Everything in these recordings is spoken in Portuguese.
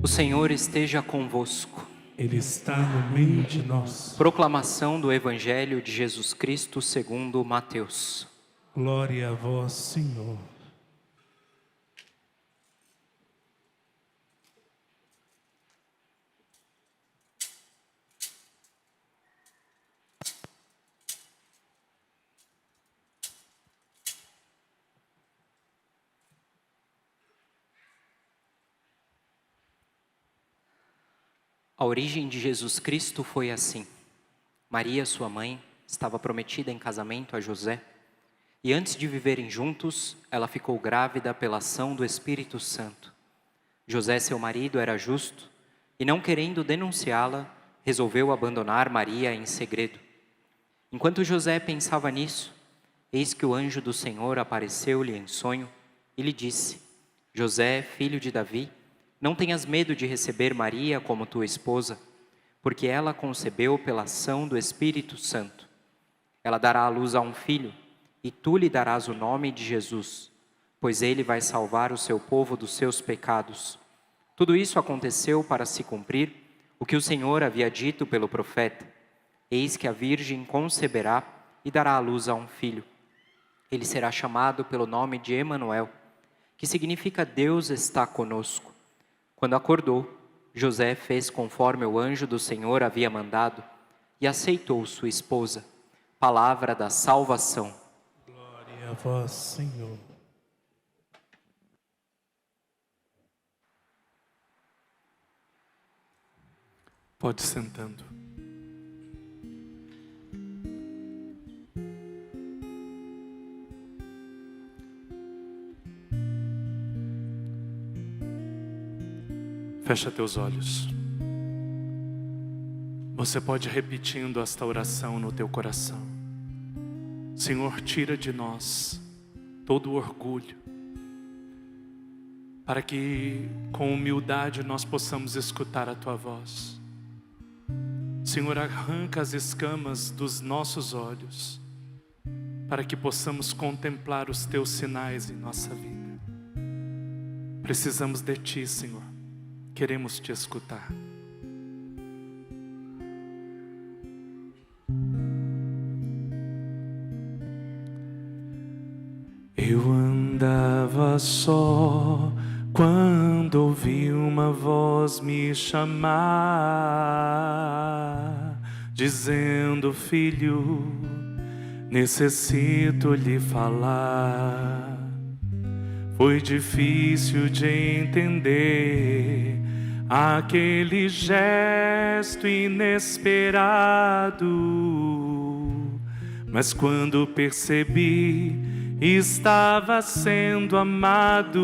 O Senhor esteja convosco. Ele está no meio de nós. Proclamação do Evangelho de Jesus Cristo segundo Mateus. Glória a vós, Senhor. A origem de Jesus Cristo foi assim. Maria, sua mãe, estava prometida em casamento a José, e antes de viverem juntos, ela ficou grávida pela ação do Espírito Santo. José, seu marido, era justo, e não querendo denunciá-la, resolveu abandonar Maria em segredo. Enquanto José pensava nisso, eis que o anjo do Senhor apareceu-lhe em sonho e lhe disse: José, filho de Davi, não tenhas medo de receber Maria como tua esposa, porque ela concebeu pela ação do Espírito Santo. Ela dará à luz a um filho, e tu lhe darás o nome de Jesus, pois ele vai salvar o seu povo dos seus pecados. Tudo isso aconteceu para se cumprir o que o Senhor havia dito pelo profeta: eis que a virgem conceberá e dará à luz a um filho. Ele será chamado pelo nome de Emanuel, que significa Deus está conosco. Quando acordou, José fez conforme o anjo do Senhor havia mandado e aceitou sua esposa. Palavra da salvação. Glória a vós, Senhor. Pode sentando. Fecha teus olhos. Você pode ir repetindo esta oração no teu coração. Senhor, tira de nós todo o orgulho, para que com humildade nós possamos escutar a tua voz. Senhor, arranca as escamas dos nossos olhos, para que possamos contemplar os teus sinais em nossa vida. Precisamos de ti, Senhor. Queremos te escutar. Eu andava só quando ouvi uma voz me chamar, dizendo: filho, necessito lhe falar. Foi difícil de entender aquele gesto inesperado, mas quando percebi, estava sendo amado.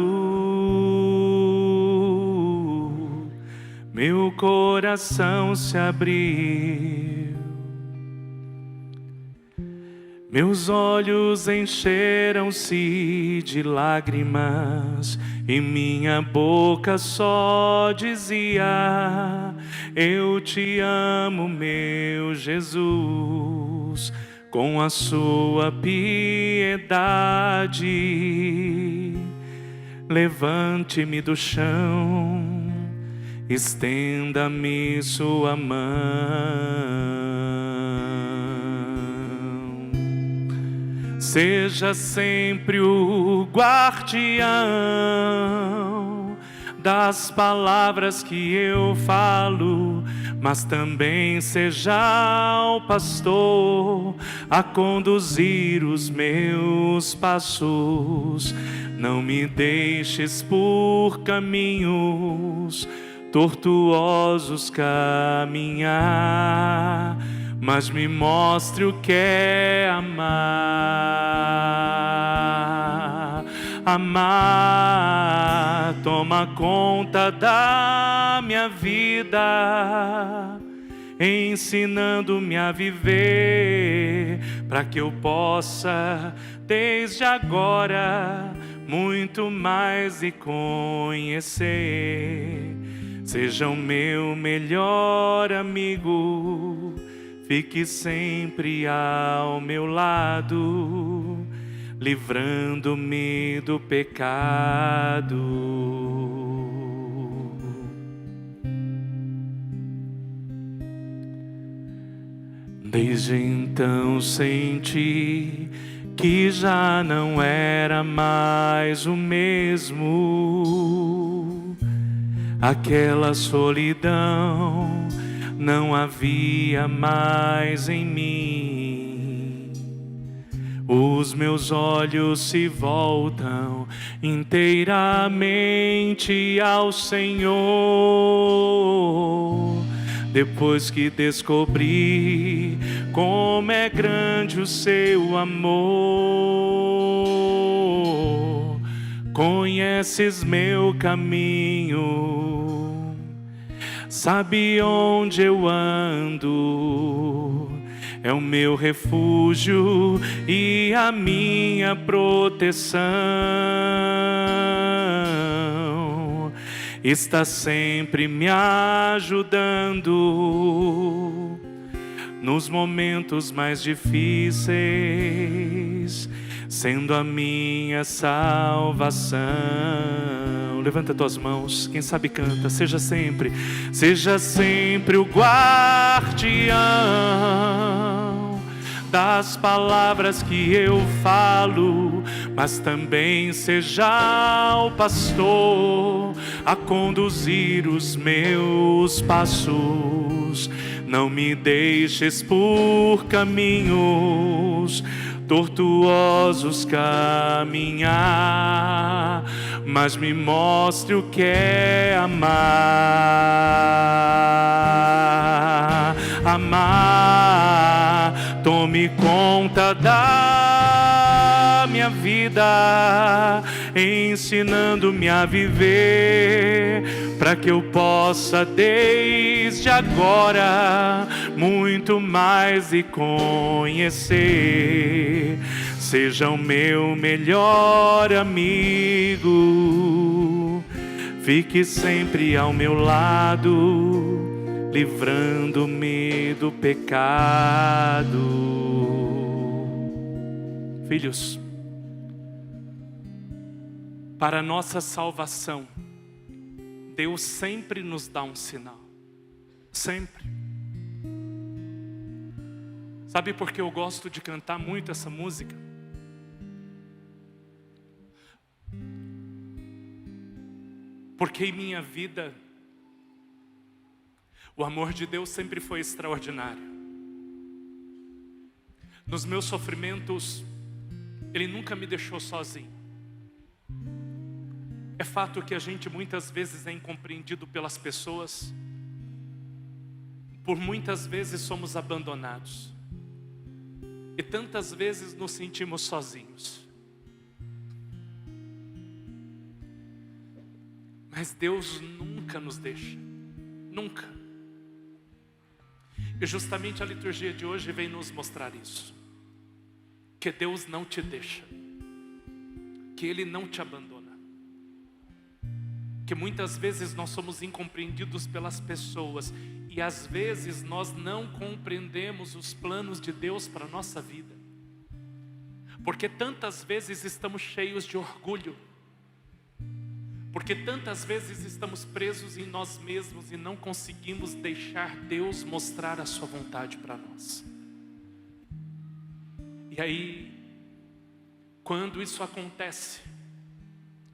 Meu coração se abriu, meus olhos encheram-se de lágrimas e minha boca só dizia: eu te amo, meu Jesus, com a sua piedade. Levante-me do chão, estenda-me sua mão. Seja sempre o guardião das palavras que eu falo, mas também seja o pastor a conduzir os meus passos. Não me deixes por caminhos tortuosos caminhar, mas me mostre o que é amar. Amar toma conta da minha vida, ensinando-me a viver, para que eu possa, desde agora, muito mais lhe conhecer. Seja o meu melhor amigo, fique sempre ao meu lado, livrando-me do pecado. Desde então senti que já não era mais o mesmo. Aquela solidão não havia mais em mim. Os meus olhos se voltam inteiramente ao Senhor, depois que descobri como é grande o seu amor. Conheces meu caminho, sabe onde eu ando, é o meu refúgio e a minha proteção. Está sempre me ajudando nos momentos mais difíceis, sendo a minha salvação. Levanta tuas mãos, quem sabe canta. Seja sempre o guardião das palavras que eu falo, mas também seja o pastor a conduzir os meus passos. Não me deixes por caminhos tortuosos caminhar, mas me mostre o que é amar. Amar, tome conta da minha vida, ensinando-me a viver, para que eu possa desde agora muito mais lhe conhecer. Seja o meu melhor amigo, fique sempre ao meu lado, livrando-me do pecado. Filhos, para a nossa salvação, Deus sempre nos dá um sinal. Sempre. Sabe por que eu gosto de cantar muito essa música? Porque em minha vida, o amor de Deus sempre foi extraordinário. Nos meus sofrimentos, Ele nunca me deixou sozinho. É fato que a gente muitas vezes é incompreendido pelas pessoas. Por muitas vezes somos abandonados. E tantas vezes nos sentimos sozinhos. Mas Deus nunca nos deixa. Nunca. E justamente a liturgia de hoje vem nos mostrar isso. Que Deus não te deixa. Que Ele não te abandona. Que muitas vezes nós somos incompreendidos pelas pessoas e às vezes nós não compreendemos os planos de Deus para a nossa vida. Porque tantas vezes estamos cheios de orgulho. Porque tantas vezes estamos presos em nós mesmos e não conseguimos deixar Deus mostrar a sua vontade para nós. E aí, quando isso acontece,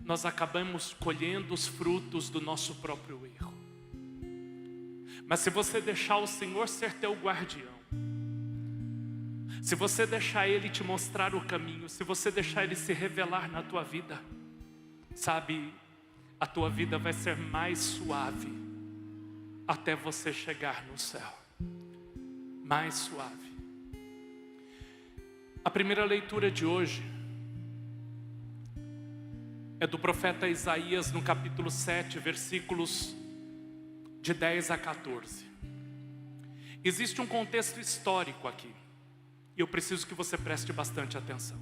nós acabamos colhendo os frutos do nosso próprio erro. Mas se você deixar o Senhor ser teu guardião, se você deixar Ele te mostrar o caminho, se você deixar Ele se revelar na tua vida, sabe, a tua vida vai ser mais suave até você chegar no céu. Mais suave. A primeira leitura de hoje é do profeta Isaías, no capítulo 7, versículos de 10 a 14. Existe um contexto histórico aqui, e eu preciso que você preste bastante atenção.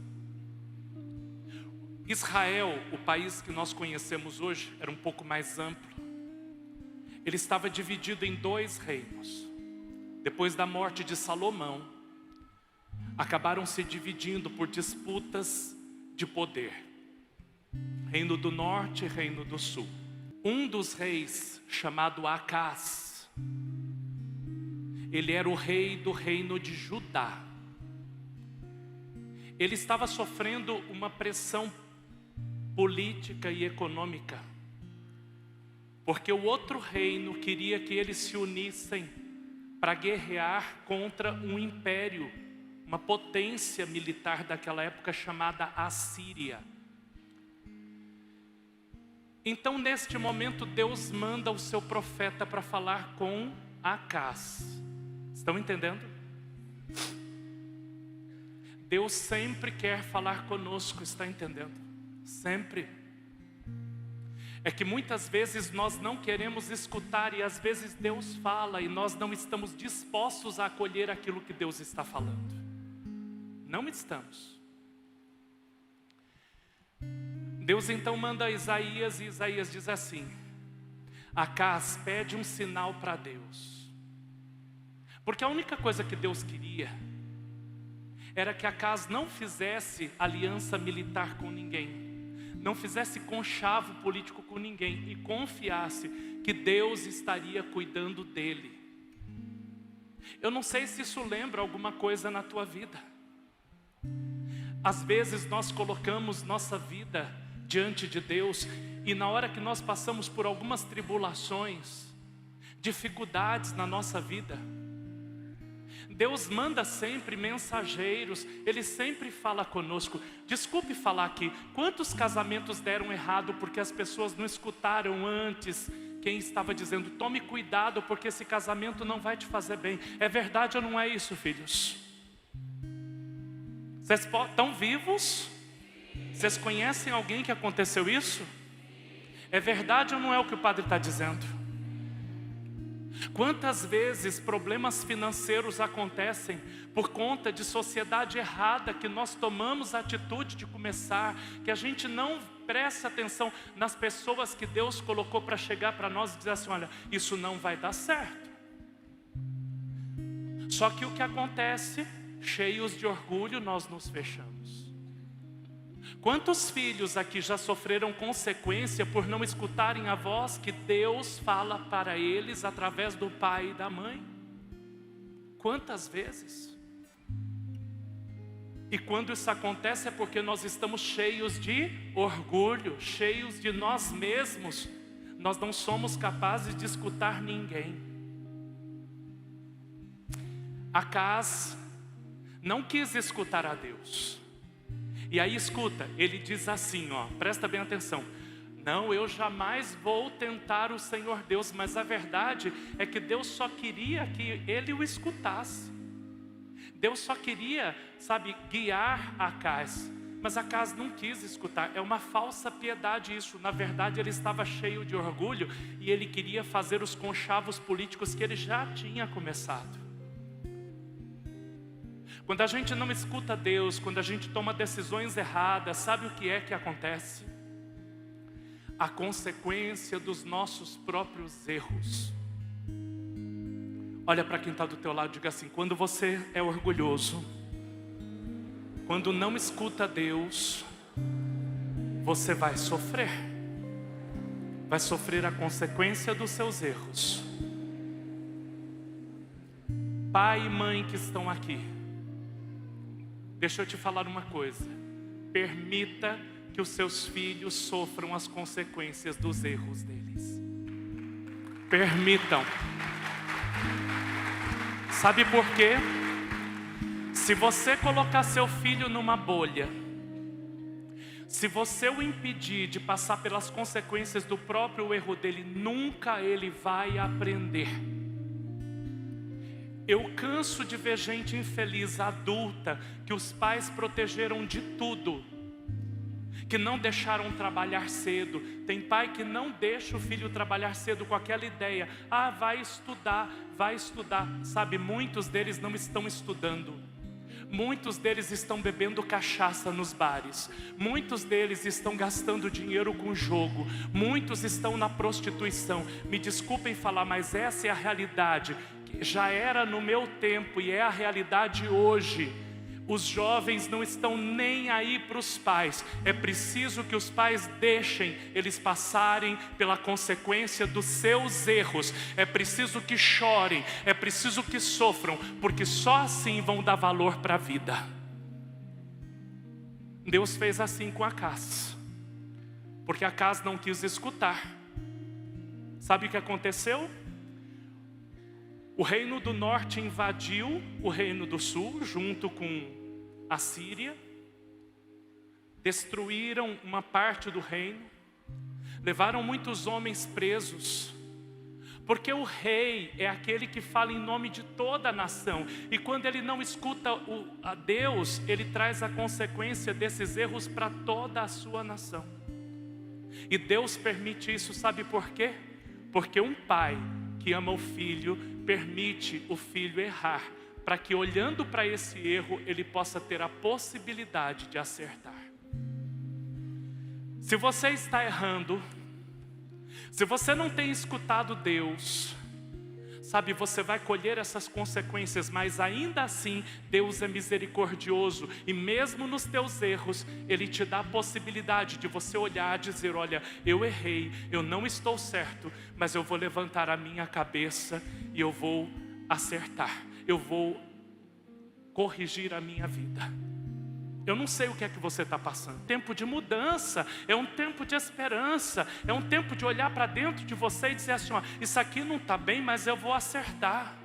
Israel, o país que nós conhecemos hoje, era um pouco mais amplo. Ele estava dividido em 2 reinos. Depois da morte de Salomão, acabaram se dividindo por disputas de poder. Reino do Norte e Reino do Sul. Um dos reis, chamado Acás, Ele era o rei do reino de Judá. Ele estava sofrendo uma pressão política e econômica, porque o outro reino queria que eles se unissem para guerrear contra um império, uma potência militar daquela época chamada Assíria. Então, neste momento, Deus manda o seu profeta para falar com Acaz. Estão entendendo? Deus sempre quer falar conosco, está entendendo? Sempre. É que muitas vezes nós não queremos escutar e às vezes Deus fala e nós não estamos dispostos a acolher aquilo que Deus está falando. Não estamos. Deus então manda Isaías e Isaías diz assim: Acaz, pede um sinal para Deus. Porque a única coisa que Deus queria era que Acaz não fizesse aliança militar com ninguém, não fizesse conchavo político com ninguém e confiasse que Deus estaria cuidando dele. Eu não sei se isso lembra alguma coisa na tua vida. Às vezes nós colocamos nossa vida diante de Deus e na hora que nós passamos por algumas tribulações, dificuldades na nossa vida, Deus manda sempre mensageiros, Ele sempre fala conosco. Desculpe falar aqui, quantos casamentos deram errado porque as pessoas não escutaram antes quem estava dizendo: tome cuidado porque esse casamento não vai te fazer bem. É verdade ou não é isso, filhos? Vocês estão vivos? Vocês conhecem alguém que aconteceu isso? É verdade ou não é o que o padre está dizendo? Quantas vezes problemas financeiros acontecem por conta de sociedade errada, que nós tomamos a atitude de começar, que a gente não presta atenção nas pessoas que Deus colocou para chegar para nós e dizer assim: olha, isso não vai dar certo. Só que o que acontece, cheios de orgulho, nós nos fechamos. Quantos filhos aqui já sofreram consequência por não escutarem a voz que Deus fala para eles através do pai e da mãe? Quantas vezes? E quando isso acontece é porque nós estamos cheios de orgulho, cheios de nós mesmos. Nós não somos capazes de escutar ninguém. Acaz não quis escutar a Deus. E aí escuta, ele diz assim, ó, presta bem atenção: não, eu jamais vou tentar o Senhor Deus. Mas a verdade é que Deus só queria que ele o escutasse. Deus só queria, sabe, guiar Acaz. Mas Acaz não quis escutar. É uma falsa piedade isso. Na verdade ele estava cheio de orgulho e ele queria fazer os conchavos políticos que ele já tinha começado. Quando a gente não escuta Deus, quando a gente toma decisões erradas, sabe o que é que acontece? A consequência dos nossos próprios erros. Olha para quem está do teu lado e diga assim: quando você é orgulhoso, quando não escuta Deus, você vai sofrer. Vai sofrer a consequência dos seus erros. Pai e mãe que estão aqui, deixa eu te falar uma coisa: permita que os seus filhos sofram as consequências dos erros deles. Permitam. Sabe por quê? Se você colocar seu filho numa bolha, se você o impedir de passar pelas consequências do próprio erro dele, nunca ele vai aprender. Eu canso de ver gente infeliz, adulta, que os pais protegeram de tudo, que não deixaram trabalhar cedo. Tem pai que não deixa o filho trabalhar cedo com aquela ideia: ah, vai estudar. Sabe, muitos deles não estão estudando. Muitos deles estão bebendo cachaça nos bares. Muitos deles estão gastando dinheiro com jogo. Muitos estão na prostituição. Me desculpem falar, mas essa é a realidade. Já era no meu tempo e é a realidade hoje. Os jovens não estão nem aí para os pais. É preciso que os pais deixem eles passarem pela consequência dos seus erros. É preciso que chorem, é preciso que sofram, porque só assim vão dar valor para a vida. Deus fez assim com Acaz, porque Acaz não quis escutar. Sabe o que aconteceu? O reino do norte invadiu o reino do sul, junto com a Síria, destruíram uma parte do reino, levaram muitos homens presos, porque o rei é aquele que fala em nome de toda a nação, e quando ele não escuta a Deus, ele traz a consequência desses erros para toda a sua nação. E Deus permite isso, sabe por quê? Porque um pai que ama o filho, permite o filho errar, para que olhando para esse erro, ele possa ter a possibilidade de acertar. Se você está errando, se você não tem escutado Deus, sabe, você vai colher essas consequências, mas ainda assim, Deus é misericordioso, e mesmo nos teus erros, Ele te dá a possibilidade de você olhar e dizer, olha, eu errei, eu não estou certo, mas eu vou levantar a minha cabeça e eu vou acertar. Eu vou corrigir a minha vida. Eu não sei o que é que você está passando. Tempo de mudança, é um tempo de esperança, é um tempo de olhar para dentro de você e dizer assim, ó, isso aqui não está bem, mas eu vou acertar.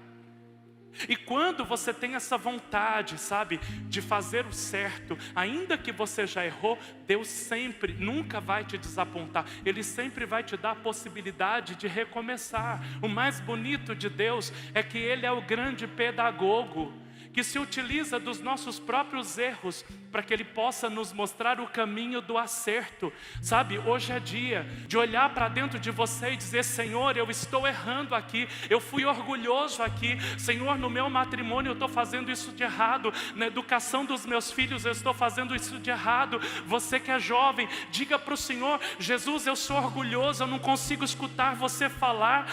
E quando você tem essa vontade, sabe, de fazer o certo, ainda que você já errou, Deus sempre, nunca vai te desapontar. Ele sempre vai te dar a possibilidade de recomeçar. O mais bonito de Deus é que Ele é o grande pedagogo, que se utiliza dos nossos próprios erros para que Ele possa nos mostrar o caminho do acerto. Sabe, hoje é dia de olhar para dentro de você e dizer, Senhor, eu estou errando aqui, eu fui orgulhoso aqui, Senhor, no meu matrimônio eu estou fazendo isso de errado, na educação dos meus filhos eu estou fazendo isso de errado. Você que é jovem, diga para o Senhor, Jesus, eu sou orgulhoso, eu não consigo escutar você falar,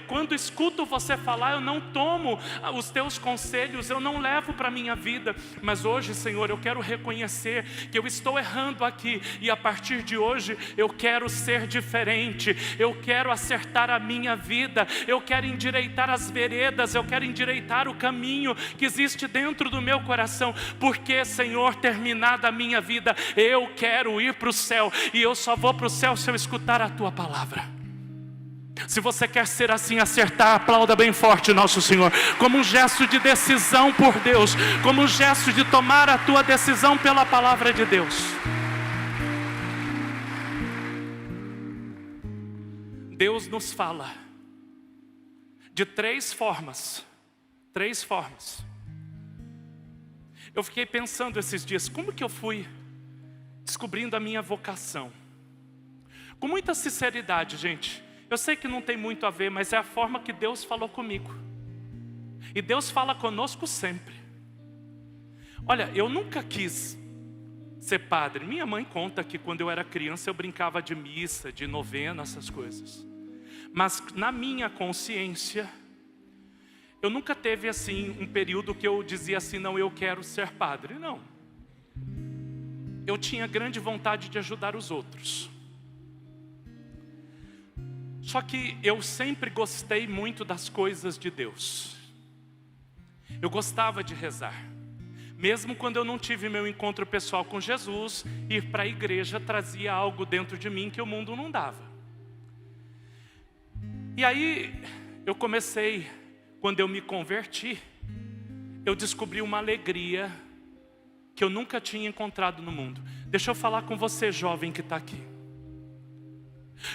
quando escuto você falar, eu não tomo os teus conselhos, eu não levo para a minha vida, mas hoje, Senhor, eu quero reconhecer que eu estou errando aqui, e a partir de hoje eu quero ser diferente, eu quero acertar a minha vida, eu quero endireitar as veredas, eu quero endireitar o caminho que existe dentro do meu coração, porque, Senhor, terminada a minha vida, eu quero ir para o céu, e eu só vou para o céu se eu escutar a Tua palavra. Se você quer ser assim, acertar, aplauda bem forte nosso Senhor, como um gesto de decisão por Deus, como um gesto de tomar a tua decisão pela palavra de Deus. Deus nos fala de três formas. Eu fiquei pensando esses dias, como que eu fui descobrindo a minha vocação? Com muita sinceridade, gente, eu sei que não tem muito a ver, mas é a forma que Deus falou comigo. E Deus fala conosco sempre. Olha, eu nunca quis ser padre. Minha mãe conta que quando eu era criança eu brincava de missa, de novena, essas coisas. Mas na minha consciência, eu nunca teve assim um período que eu dizia assim, não, eu quero ser padre. Não. Eu tinha grande vontade de ajudar os outros. Só que eu sempre gostei muito das coisas de Deus. Eu gostava de rezar. Mesmo quando eu não tive meu encontro pessoal com Jesus, ir para a igreja trazia algo dentro de mim que o mundo não dava. E aí eu comecei, quando eu me converti, eu descobri uma alegria que eu nunca tinha encontrado no mundo. Deixa eu falar com você, jovem que está aqui.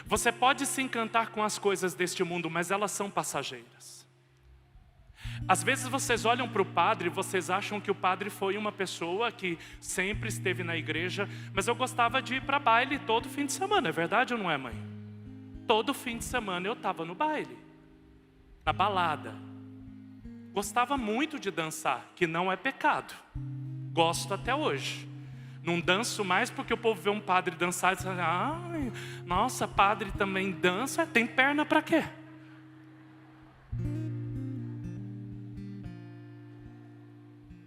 Você pode se encantar com as coisas deste mundo, mas elas são passageiras. Às vezes vocês olham para o padre e vocês acham que o padre foi uma pessoa que sempre esteve na igreja, mas eu gostava de ir para baile todo fim de semana, é verdade ou não é, mãe? Todo fim de semana eu estava no baile, na balada. Gostava muito de dançar, que não é pecado. Gosto até hoje. Não danço mais porque o povo vê um padre dançar e diz, ai, nossa, padre também dança, tem perna para quê?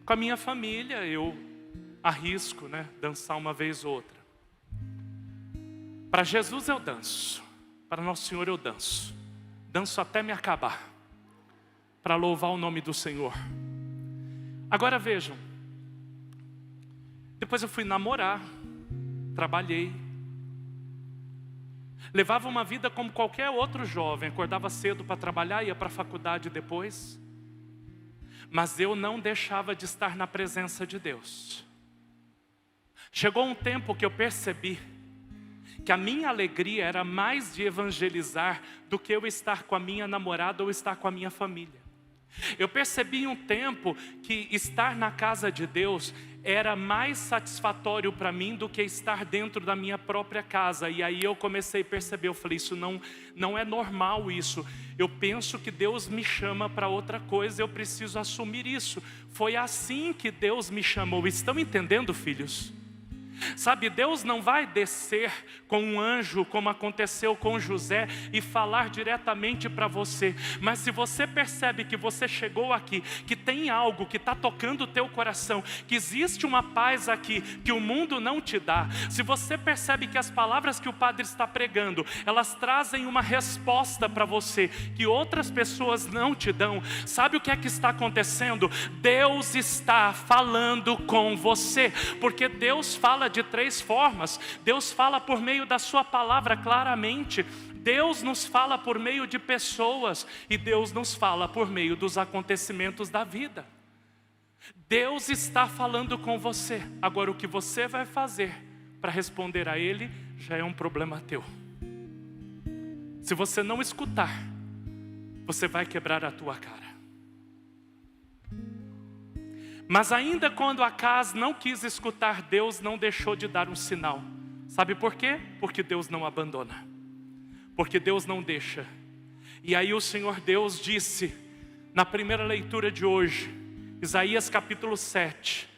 Com a minha família eu arrisco, né, dançar uma vez ou outra. Para Jesus eu danço, para Nosso Senhor eu danço. Danço até me acabar, para louvar o nome do Senhor. Agora vejam, depois eu fui namorar, trabalhei, levava uma vida como qualquer outro jovem, acordava cedo para trabalhar, ia para a faculdade depois, mas eu não deixava de estar na presença de Deus. Chegou um tempo que eu percebi que a minha alegria era mais de evangelizar do que eu estar com a minha namorada ou estar com a minha família. Eu percebi um tempo que estar na casa de Deus era mais satisfatório para mim do que estar dentro da minha própria casa. E aí eu comecei a perceber, eu falei, isso não é normal isso. Eu penso que Deus me chama para outra coisa, eu preciso assumir isso. Foi assim que Deus me chamou. Estão entendendo, filhos? Sabe, Deus não vai descer com um anjo, como aconteceu com José, e falar diretamente para você. Mas se você percebe que você chegou aqui, que tem algo que está tocando o teu coração, que existe uma paz aqui, que o mundo não te dá. Se você percebe que as palavras que o padre está pregando, elas trazem uma resposta para você, que outras pessoas não te dão. Sabe o que é que está acontecendo? Deus está falando com você, porque Deus fala de três formas. Deus fala por meio da sua palavra claramente, Deus nos fala por meio de pessoas e Deus nos fala por meio dos acontecimentos da vida. Deus está falando com você. Agora o que você vai fazer para responder a Ele já é um problema teu. Se você não escutar, você vai quebrar a tua cara. Mas ainda quando Acaz não quis escutar, Deus não deixou de dar um sinal. Sabe por quê? Porque Deus não abandona. Porque Deus não deixa. E aí o Senhor Deus disse, na primeira leitura de hoje, Isaías capítulo 7.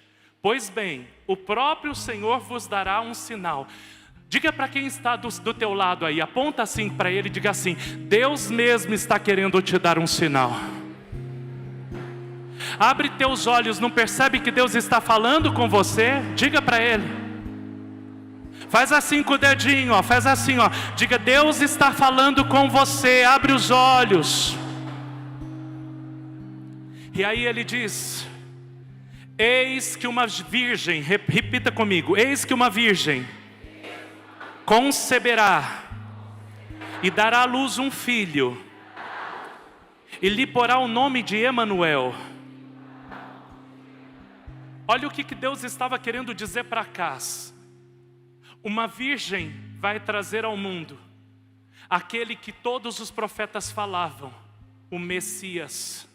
Pois bem, o próprio Senhor vos dará um sinal. Diga para quem está do teu lado aí, aponta assim para ele e diga assim, Deus mesmo está querendo te dar um sinal. Abre teus olhos, não percebe que Deus está falando com você? Diga para Ele. Faz assim com o dedinho, ó, faz assim, ó. Diga, Deus está falando com você, abre os olhos. E aí Ele diz, eis que uma virgem, repita comigo, eis que uma virgem conceberá e dará à luz um filho, e lhe porá o nome de Emanuel. Olha o que Deus estava querendo dizer para Acaz. Uma virgem vai trazer ao mundo aquele que todos os profetas falavam, o Messias,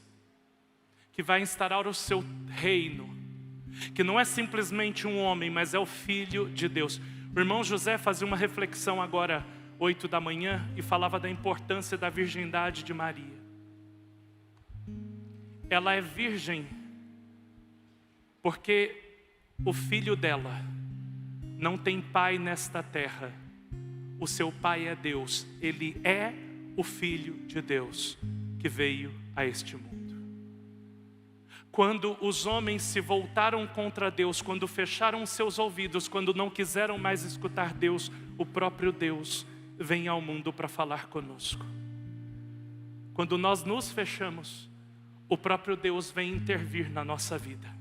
que vai instaurar o seu reino, que não é simplesmente um homem, mas é o Filho de Deus. O irmão José fazia uma reflexão agora, 8 da manhã, e falava da importância da virgindade de Maria. Ela é virgem porque o filho dela não tem pai nesta terra. O seu pai é Deus. Ele é o Filho de Deus que veio a este mundo. Quando os homens se voltaram contra Deus, quando fecharam seus ouvidos, quando não quiseram mais escutar Deus, o próprio Deus vem ao mundo para falar conosco. Quando nós nos fechamos, o próprio Deus vem intervir na nossa vida.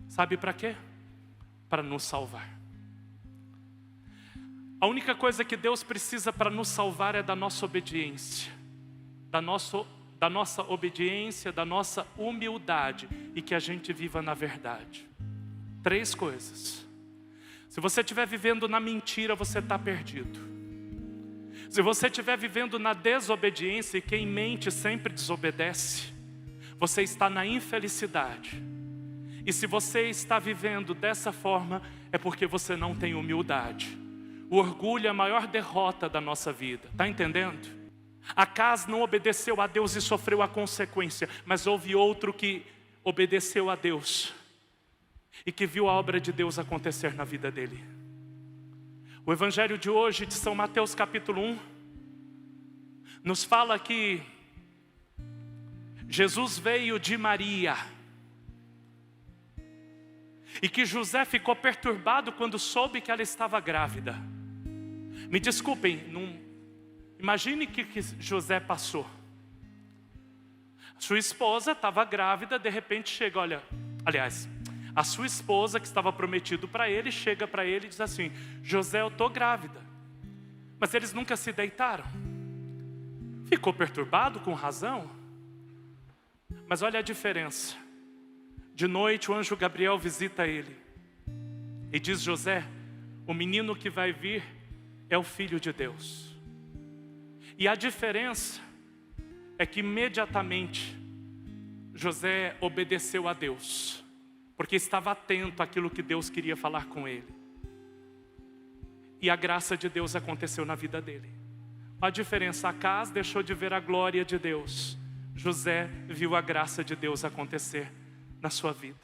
Sabe para quê? Para nos salvar. A única coisa que Deus precisa para nos salvar é da nossa obediência. Da nossa obediência, da nossa humildade. E que a gente viva na verdade. 3 coisas. Se você estiver vivendo na mentira, você está perdido. Se você estiver vivendo na desobediência, e quem mente sempre desobedece, você está na infelicidade. E se você está vivendo dessa forma, é porque você não tem humildade. O orgulho é a maior derrota da nossa vida. Está entendendo? Acaz não obedeceu a Deus e sofreu a consequência, mas houve outro que obedeceu a Deus e que viu a obra de Deus acontecer na vida dele. O evangelho de hoje, de São Mateus capítulo 1, nos fala que Jesus veio de Maria. E que José ficou perturbado quando soube que ela estava grávida. Me desculpem, imagine que José passou. Sua esposa estava grávida, de repente chega, a sua esposa que estava prometido para ele, chega para ele e diz assim: José, eu estou grávida. Mas eles nunca se deitaram. Ficou perturbado, com razão. Mas olha a diferença. De noite o anjo Gabriel visita ele e diz: José, o menino que vai vir é o Filho de Deus. E a diferença é que imediatamente José obedeceu a Deus, porque estava atento àquilo que Deus queria falar com ele. E a graça de Deus aconteceu na vida dele. A diferença: Acaz deixou de ver a glória de Deus, José viu a graça de Deus acontecer na sua vida.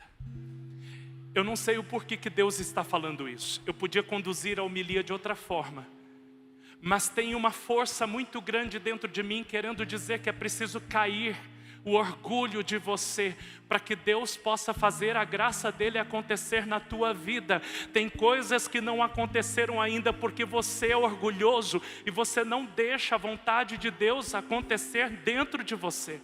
Eu não sei o porquê que Deus está falando isso. Eu podia conduzir a homilia de outra forma, mas tem uma força muito grande dentro de mim querendo dizer que é preciso cair o orgulho de você, para que Deus possa fazer a graça dele acontecer na tua vida. Tem coisas que não aconteceram ainda porque você é orgulhoso e você não deixa a vontade de Deus acontecer dentro de você.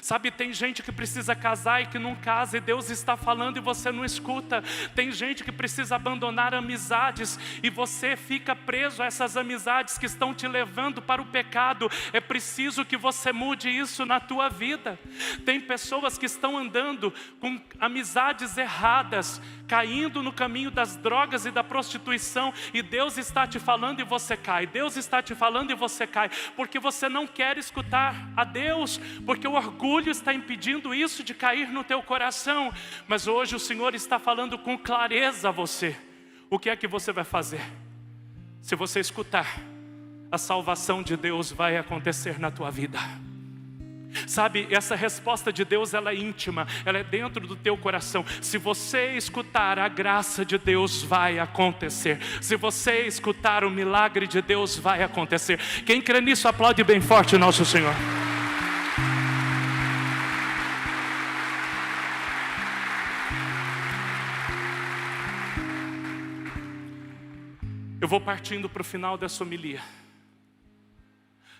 Sabe, tem gente que precisa casar e que não casa, e Deus está falando e você não escuta. Tem gente que precisa abandonar amizades e você fica preso a essas amizades que estão te levando para o pecado. É preciso que você mude isso na tua vida. Tem pessoas que estão andando com amizades erradas, caindo no caminho das drogas e da prostituição, e Deus está te falando e você cai. Deus está te falando e você cai, porque você não quer escutar a Deus, porque o orgulho está impedindo isso de cair no teu coração. Mas hoje o Senhor está falando com clareza a você. O que é que você vai fazer? Se você escutar, a salvação de Deus vai acontecer na tua vida. Sabe, essa resposta de Deus, ela é íntima, ela é dentro do teu coração. Se você escutar, a graça de Deus vai acontecer. Se você escutar, o milagre de Deus vai acontecer. Quem crê nisso, aplaude bem forte o nosso Senhor. Eu vou partindo para o final dessa homilia,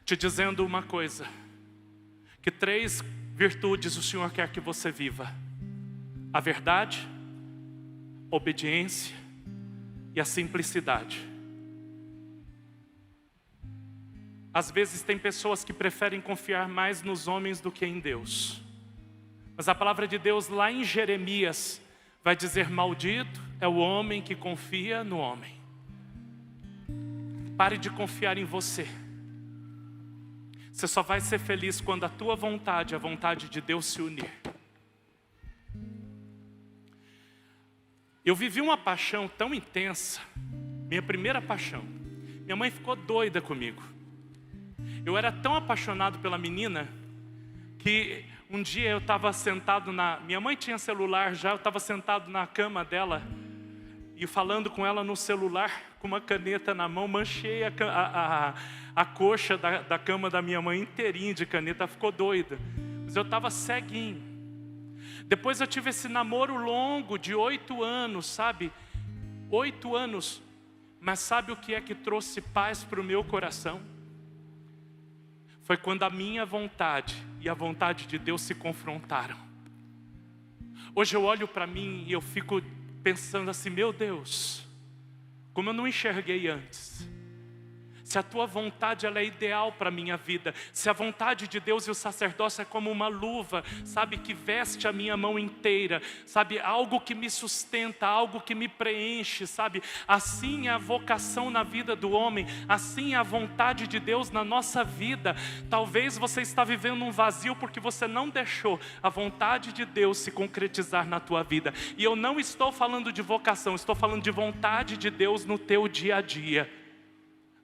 te dizendo uma coisa: que 3 virtudes o Senhor quer que você viva: a verdade, a obediência e a simplicidade. Às vezes tem pessoas que preferem confiar mais nos homens do que em Deus. Mas a palavra de Deus lá em Jeremias vai dizer: maldito é o homem que confia no homem. Pare de confiar em você. Você só vai ser feliz quando a tua vontade e a vontade de Deus se unir. Eu vivi uma paixão tão intensa, minha primeira paixão. Minha mãe ficou doida comigo. Eu era tão apaixonado pela menina que um dia eu estava sentado minha mãe tinha celular já, eu estava sentado na cama dela e falando com ela no celular, com uma caneta na mão, manchei a coxa da cama da minha mãe inteirinha de caneta. Ficou doida, mas eu estava ceguinho. Depois eu tive esse namoro longo de 8 anos, sabe? 8 anos. Mas sabe o que é que trouxe paz para o meu coração? Foi quando a minha vontade e a vontade de Deus se confrontaram. Hoje eu olho para mim e eu fico pensando assim: meu Deus, como eu não enxerguei antes. Se a tua vontade ela é ideal para a minha vida, se a vontade de Deus e o sacerdócio é como uma luva, sabe, que veste a minha mão inteira, sabe, algo que me sustenta, algo que me preenche, sabe, assim é a vocação na vida do homem, assim é a vontade de Deus na nossa vida. Talvez você está vivendo um vazio porque você não deixou a vontade de Deus se concretizar na tua vida. E eu não estou falando de vocação, estou falando de vontade de Deus no teu dia a dia.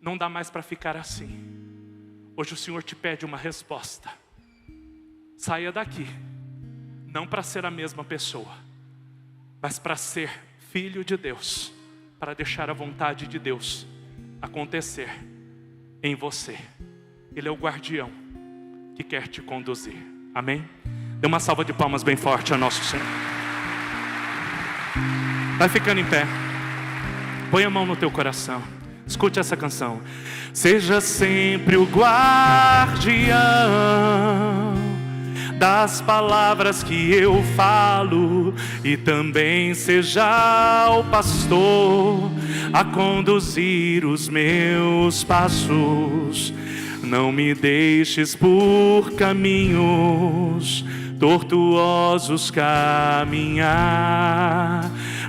Não dá mais para ficar assim. Hoje o Senhor te pede uma resposta. Saia daqui, não para ser a mesma pessoa, mas para ser filho de Deus, para deixar a vontade de Deus acontecer em você. Ele é o guardião que quer te conduzir. Amém? Dê uma salva de palmas bem forte ao nosso Senhor. Vai ficando em pé. Põe a mão no teu coração. Escute essa canção. Seja sempre o guardião das palavras que eu falo, e também seja o pastor a conduzir os meus passos. Não me deixes por caminhos tortuosos caminhar,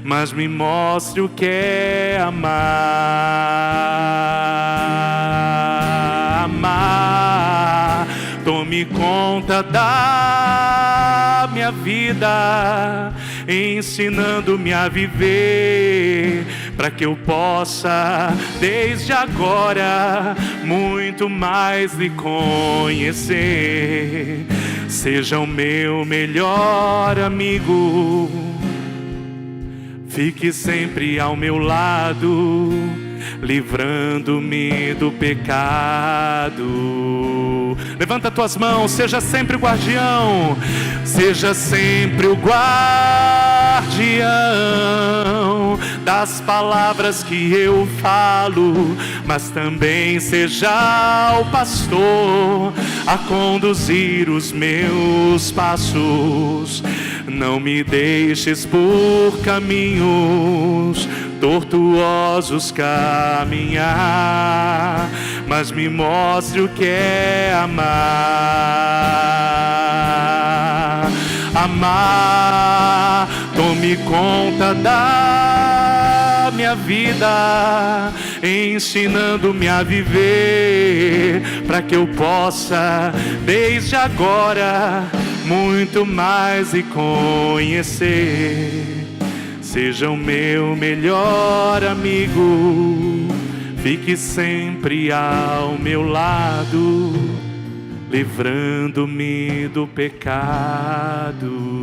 mas me mostre o que é amar. Amar. Tome conta da minha vida, ensinando-me a viver, para que eu possa, desde agora, muito mais lhe conhecer. Seja o meu melhor amigo, fique sempre ao meu lado, livrando-me do pecado. Levanta tuas mãos, seja sempre o guardião, seja sempre o guardião das palavras que eu falo, mas também seja o pastor a conduzir os meus passos. Não me deixes por caminhos tortuosos caminhar, mas me mostre o que é amar. Amar. Tome conta da minha vida, ensinando-me a viver, para que eu possa, desde agora, muito mais lhe conhecer. Seja o meu melhor amigo, fique sempre ao meu lado, livrando-me do pecado.